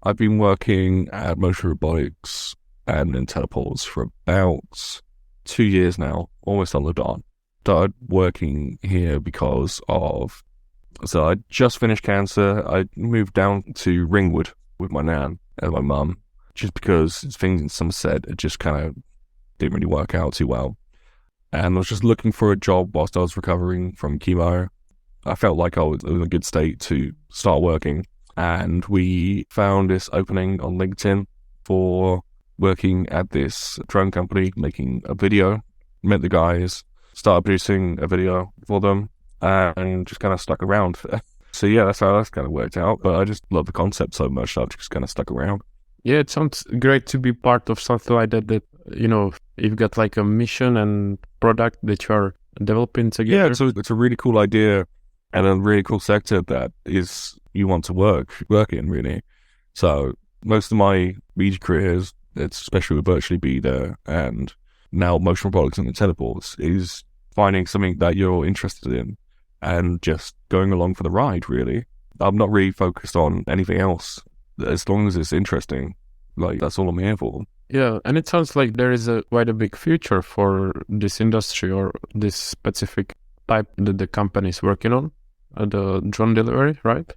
Speaker 2: I've been working at Motion Robotics and Inteliports for about 2 years now, almost on the dot. Started working here because of, so I just finished cancer. I moved down to Ringwood with my nan and my mum, just because things in Somerset, it just kind of didn't really work out too well. And I was just looking for a job whilst I was recovering from chemo. I felt like I was in a good state to start working. And we found this opening on LinkedIn for working at this drone company, making a video. Met the guys, started producing a video for them, and just kind of stuck around. So yeah, that's how that's kind of worked out. But I just love the concept so much, I've just kind of stuck around.
Speaker 1: Yeah, it sounds great to be part of something like that, that, you know, you've got like a mission and product that you are developing together.
Speaker 2: Yeah, so it's a really cool idea and a really cool sector that is you want to work in, really. So most of my media careers, it's especially with Virtually Be There and now Motion Robotics and Inteliports, is finding something that you're interested in and just going along for the ride, really. I'm not really focused on anything else. As long as it's interesting, like, that's all I'm here for.
Speaker 1: Yeah, and it sounds like there is quite a big future for this industry or this specific type that the company is working on, the drone delivery, right?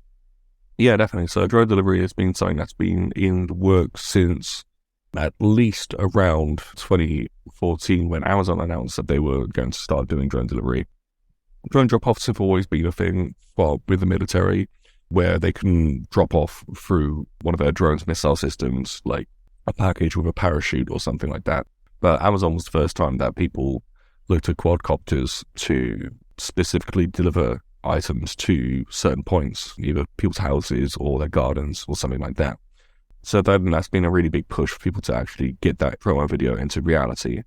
Speaker 2: Yeah, definitely. So drone delivery has been something that's been in the works since at least around 2014, when Amazon announced that they were going to start doing drone delivery. Drone drop-offs have always been a thing, well, with the military, where they can drop off through one of their drone's missile systems, like a package with a parachute or something like that. But Amazon was the first time that people looked at quadcopters to specifically deliver items to certain points, either people's houses or their gardens or something like that. So that's been a really big push for people to actually get that promo video into reality.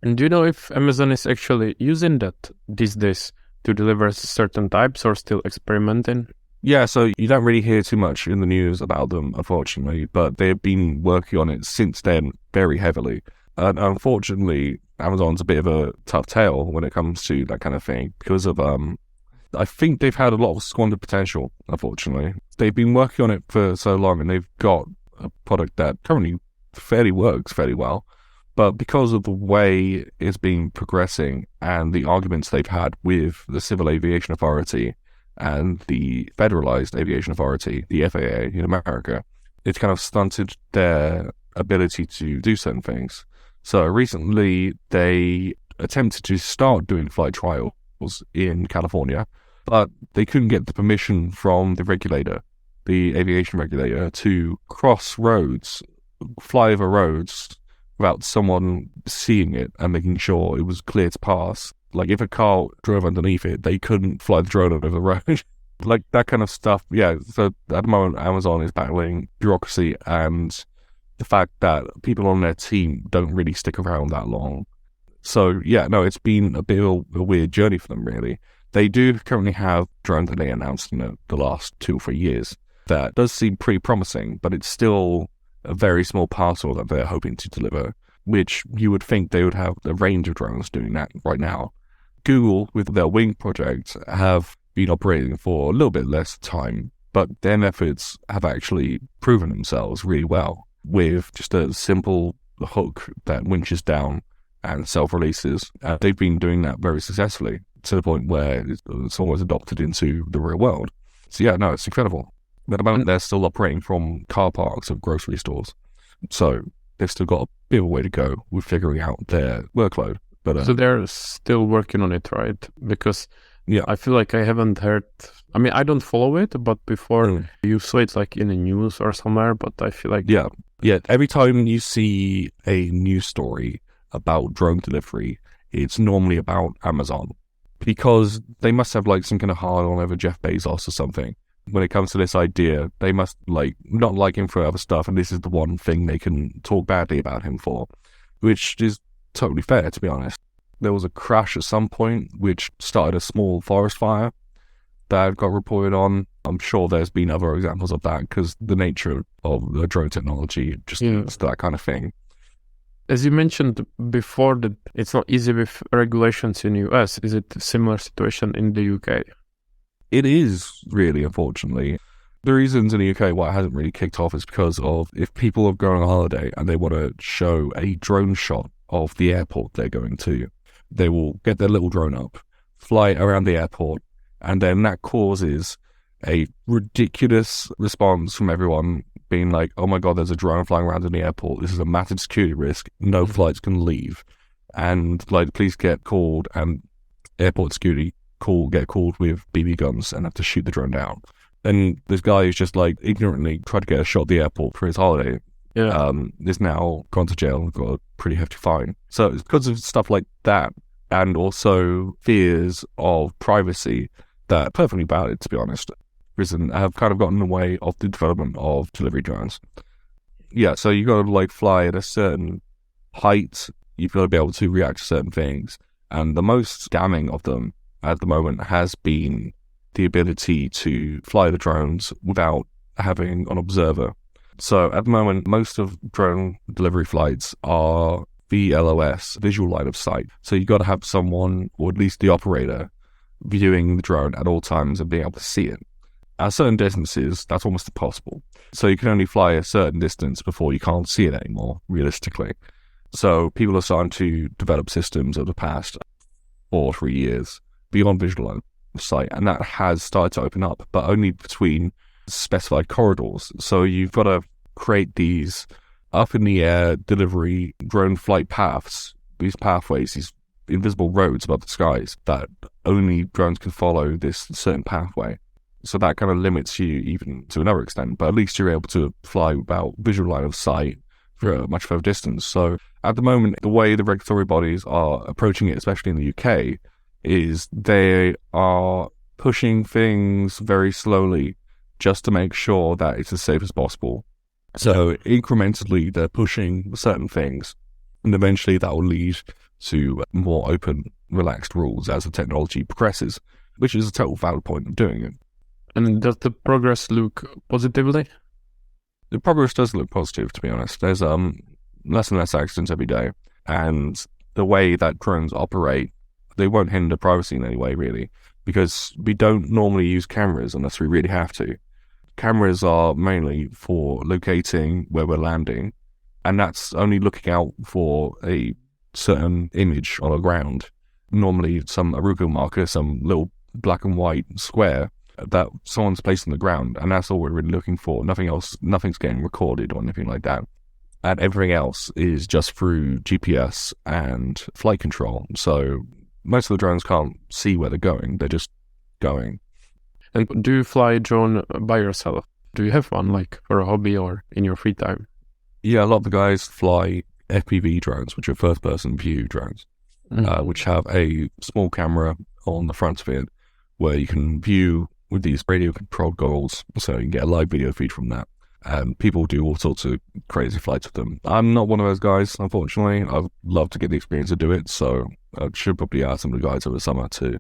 Speaker 1: And do you know if Amazon is actually using that these days to deliver certain types or still experimenting?
Speaker 2: Yeah, so you don't really hear too much in the news about them, unfortunately, but they've been working on it since then very heavily. And unfortunately, Amazon's a bit of a tough tale when it comes to that kind of thing because of, I think they've had a lot of squandered potential, unfortunately. They've been working on it for so long and they've got a product that currently works fairly well. But because of the way it's been progressing and the arguments they've had with the Civil Aviation Authority and the Federalized Aviation Authority, the FAA in America, it's kind of stunted their ability to do certain things. So recently they attempted to start doing flight trials in California, but they couldn't get the permission from the regulator, the aviation regulator, to cross roads, fly over roads without someone seeing it and making sure it was clear to pass. Like, if a car drove underneath it, they couldn't fly the drone over the road. Like, that kind of stuff. Yeah, so at the moment, Amazon is battling bureaucracy and the fact that people on their team don't really stick around that long. So, yeah, no, it's been a bit of a weird journey for them, really. They do currently have drones that they announced in the last 2 or 3 years. That does seem pretty promising, but it's still a very small parcel that they're hoping to deliver, which you would think they would have a range of drones doing that right now. Google, with their Wing project, have been operating for a little bit less time, but their methods have actually proven themselves really well with just a simple hook that winches down and self-releases. They've been doing that very successfully to the point where it's almost adopted into the real world. So yeah, no, it's incredible. At the moment, they're still operating from car parks of grocery stores. So they've still got a bit of a way to go with figuring out their workload. But
Speaker 1: so they're still working on it, right? Because yeah, I feel like I haven't heard, I mean, I don't follow it, but before you saw it like in the news or somewhere, but I feel like...
Speaker 2: Yeah, every time you see a news story about drone delivery, it's normally about Amazon, because they must have like some kind of hard on over Jeff Bezos or something. When it comes to this idea, they must not like him for other stuff, and this is the one thing they can talk badly about him for, which is totally fair, to be honest. There was a crash at some point which started a small forest fire that got reported on. I'm sure there's been other examples of that because the nature of the drone technology just leads to that kind of thing.
Speaker 1: As you mentioned before, that it's not easy with regulations in the US. Is it a similar situation in the UK?
Speaker 2: It is really, unfortunately. The reasons in the UK why it hasn't really kicked off is because of if people are going on holiday and they want to show a drone shot of the airport they're going to, they will get their little drone up, fly it around the airport, and then that causes a ridiculous response from everyone being like, oh my God, there's a drone flying around in the airport. This is a massive security risk. No flights can leave. And like, police get called and airport security get called with BB guns and have to shoot the drone down. And this guy who's just like ignorantly tried to get a shot at the airport for his holiday is now gone to jail and got a pretty hefty fine. So it's because of stuff like that and also fears of privacy that are perfectly valid, to be honest, have kind of gotten in the way of the development of delivery drones. Yeah, so you got to like fly at a certain height. You've got to be able to react to certain things. And the most damning of them at the moment has been the ability to fly the drones without having an observer. So at the moment, most of drone delivery flights are VLOS, visual line of sight. So you've got to have someone, or at least the operator, viewing the drone at all times and being able to see it. At certain distances, that's almost impossible. So you can only fly a certain distance before you can't see it anymore, realistically. So people are starting to develop systems over the past 4 or 3 years beyond visual line of sight, and that has started to open up, but only between specified corridors. So you've got to create these up in the air delivery drone flight paths, these pathways, these invisible roads above the skies that only drones can follow this certain pathway. So that kind of limits you even to another extent, but at least you're able to fly without visual line of sight for a much further distance. So at the moment, the way the regulatory bodies are approaching it, especially in the UK, is they are pushing things very slowly just to make sure that it's as safe as possible. So incrementally, they're pushing certain things, and eventually that will lead to more open, relaxed rules as the technology progresses, which is a total valid point of doing it.
Speaker 1: And does the progress look positively?
Speaker 2: The progress does look positive, to be honest. There's less and less accidents every day, and the way that drones operate, they won't hinder privacy in any way, really, because we don't normally use cameras unless we really have to. Cameras are mainly for locating where we're landing, and that's only looking out for a certain image on the ground. Normally some Aruku marker, some little black and white square that someone's placed on the ground, and that's all we're really looking for. Nothing else, nothing's getting recorded or anything like that. And everything else is just through GPS and flight control. So most of the drones can't see where they're going, they're just going.
Speaker 1: And do you fly a drone by yourself? Do you have one, like for a hobby or in your free time?
Speaker 2: Yeah, a lot of the guys fly FPV drones, which are first-person view drones, which have a small camera on the front of it where you can view with these radio-controlled goggles, so you can get a live video feed from that. And people do all sorts of crazy flights with them. I'm not one of those guys, unfortunately. I'd love to get the experience to do it, so I should probably ask some of the guys over the summer to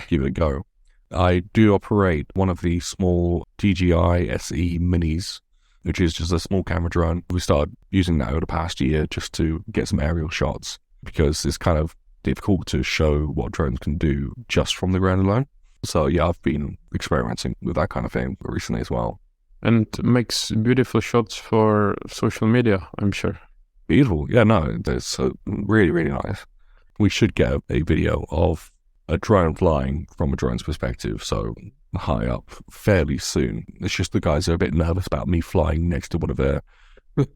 Speaker 2: give it a go. I do operate one of the small DJI SE minis, which is just a small camera drone. We started using that over the past year just to get some aerial shots, because it's kind of difficult to show what drones can do just from the ground alone. So yeah, I've been experimenting with that kind of thing recently as well.
Speaker 1: And makes beautiful shots for social media, I'm sure.
Speaker 2: Beautiful. Yeah, no, that's really, really nice. We should get a video of a drone flying from a drone's perspective, so high up, fairly soon. It's just the guys are a bit nervous about me flying next to one of their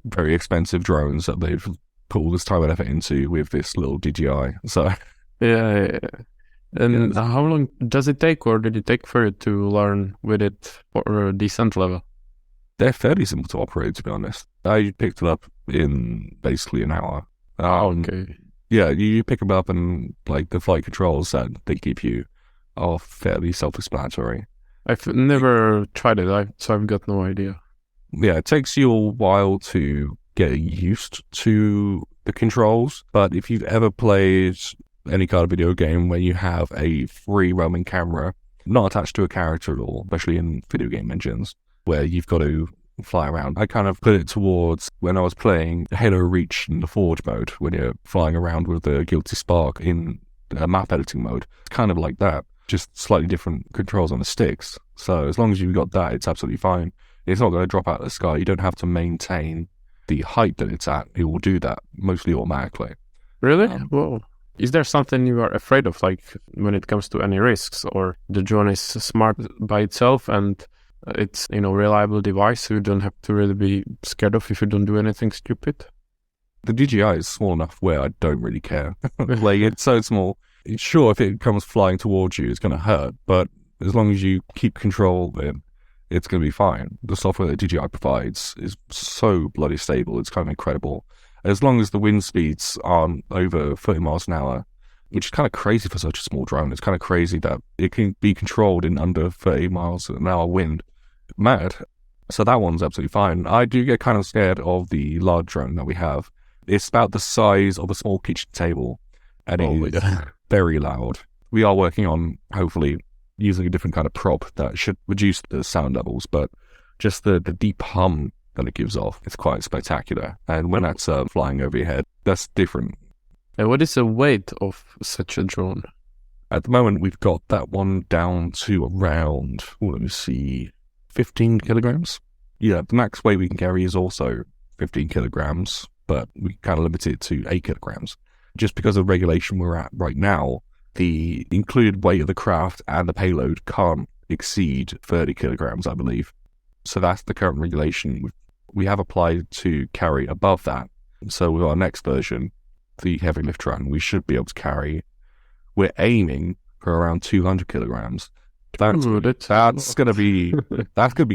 Speaker 2: very expensive drones that they've put all this time and effort into with this little DJI. So
Speaker 1: yeah. And how long does it take, or did it take for you to learn with it for a decent level?
Speaker 2: They're fairly simple to operate, to be honest. I picked it up in basically an hour.
Speaker 1: Okay.
Speaker 2: Yeah, you pick them up, and like the flight controls that they give you are fairly self-explanatory.
Speaker 1: I've never tried it, so I've got no idea.
Speaker 2: Yeah, it takes you a while to get used to the controls, but if you've ever played any kind of video game where you have a free roaming camera not attached to a character at all, especially in video game engines where you've got to fly around. I kind of put it towards when I was playing Halo Reach in the Forge mode, when you're flying around with the Guilty Spark in map editing mode. It's kind of like that, just slightly different controls on the sticks. So as long as you've got that, it's absolutely fine. It's not going to drop out of the sky. You don't have to maintain the height that it's at. It will do that mostly automatically.
Speaker 1: Really? Whoa. Is there something you are afraid of, like when it comes to any risks, or the drone is smart by itself and it's, reliable device, so you don't have to really be scared of if you don't do anything stupid?
Speaker 2: The DJI is small enough where I don't really care. Like, it's so small. Sure, if it comes flying towards you, it's going to hurt, but as long as you keep control of it, it's going to be fine. The software that DJI provides is so bloody stable. It's kind of incredible. As long as the wind speeds aren't over 30 miles an hour, which is kind of crazy for such a small drone. It's kind of crazy that it can be controlled in under 30 miles an hour wind. Mad. So that one's absolutely fine. I do get kind of scared of the large drone that we have. It's about the size of a small kitchen table, and it is very loud. We are working on, hopefully, using a different kind of prop that should reduce the sound levels, but just the deep hum that it gives off, it's quite spectacular. And when that's flying over your head, that's different.
Speaker 1: And what is the weight of such a drone?
Speaker 2: At the moment, we've got that one down to around, 15 kilograms. Yeah, the max weight we can carry is also 15 kilograms, but we kind of limit it to 8 kilograms. Just because of the regulation we're at right now, the included weight of the craft and the payload can't exceed 30 kilograms, I believe. So that's the current regulation. We have applied to carry above that. So with our next version, the heavy lift drone, we should be able to carry, we're aiming for around 200 kilograms. That's gonna be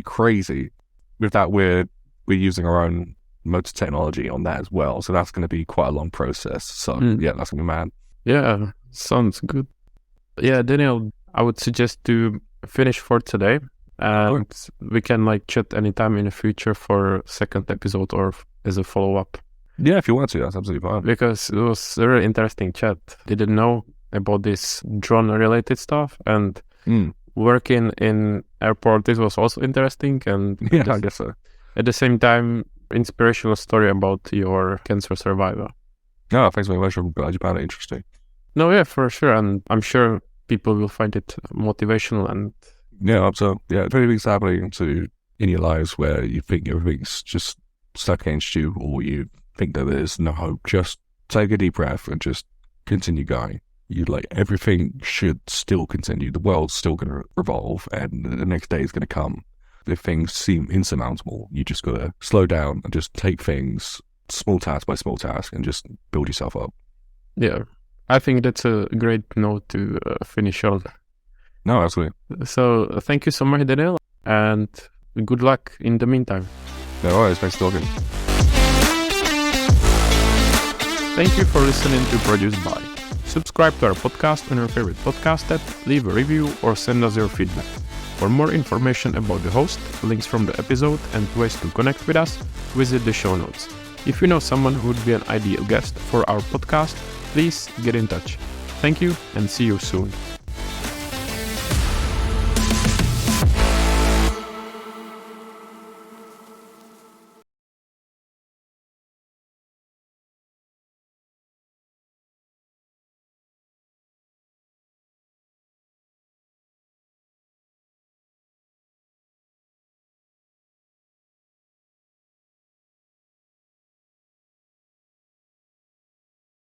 Speaker 2: crazy. With that, we're using our own motor technology on that as well. So that's gonna be quite a long process. So yeah, that's gonna be mad.
Speaker 1: Yeah, sounds good. Yeah, Daniel, I would suggest to finish for today. And we can chat anytime in the future for second episode or as a follow-up.
Speaker 2: Yeah, if you want to, that's absolutely fine.
Speaker 1: Because it was a really interesting chat. Didn't know about this drone-related stuff, and working in airport, this was also interesting. And
Speaker 2: yeah, I guess so.
Speaker 1: At the same time, inspirational story about your cancer survivor.
Speaker 2: No, thanks very much. I'm glad you found it interesting.
Speaker 1: No, yeah, for sure. And I'm sure people will find it motivational and...
Speaker 2: Yeah, so if anything's happening in your lives where you think everything's just stuck against you, or you think that there's no hope, just take a deep breath and just continue going. Everything should still continue. The world's still going to revolve, and the next day is going to come. If things seem insurmountable, you just got to slow down and just take things small task by small task and just build yourself up.
Speaker 1: Yeah, I think that's a great note to finish on.
Speaker 2: No, absolutely.
Speaker 1: So thank you so much, Daniel, and good luck in the meantime.
Speaker 2: No worries, thanks for talking.
Speaker 1: Thank you for listening to Produced By. Subscribe to our podcast on your favorite podcast app, leave a review, or send us your feedback. For more information about the host, links from the episode, and ways to connect with us, visit the show notes. If you know someone who would be an ideal guest for our podcast, please get in touch. Thank you, and see you soon.